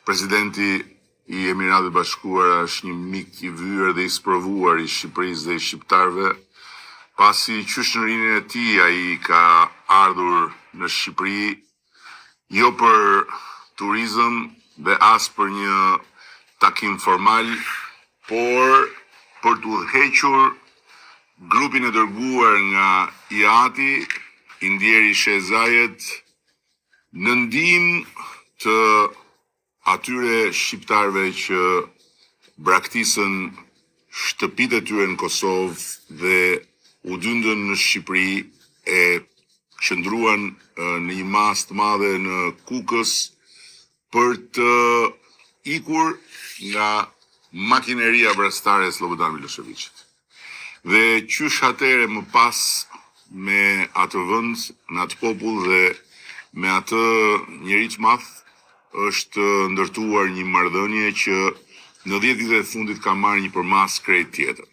Presidenti i Emiratëve Bashkuara është një mik i vyer dhe i sprovuar i Shqipërisë dhe i shqiptarëve, pasi qyshërinë e tij ai ka ardhur në Shqipëri jo për turizëm dhe as për një takim formal, por për të udhëhequr grupin e dërguar nga IATI, Indieri Shezajet, në ndihmë të atyre shqiptarëve që braktisën shtëpitë e tyre në Kosovë dhe u dyndën në Shqipëri, e qëndruan në një masë të madhe në Kukës për të ikur nga makineria vrasëtare e Slobodan Miloševićit. Dhe qysh atëre më pas me atë vend, në atë popull dhe me atë njeri të madh është ndërtuar një marrëdhënie që në 10 ditët e fundit ka marrë një përmas krejt tjetër.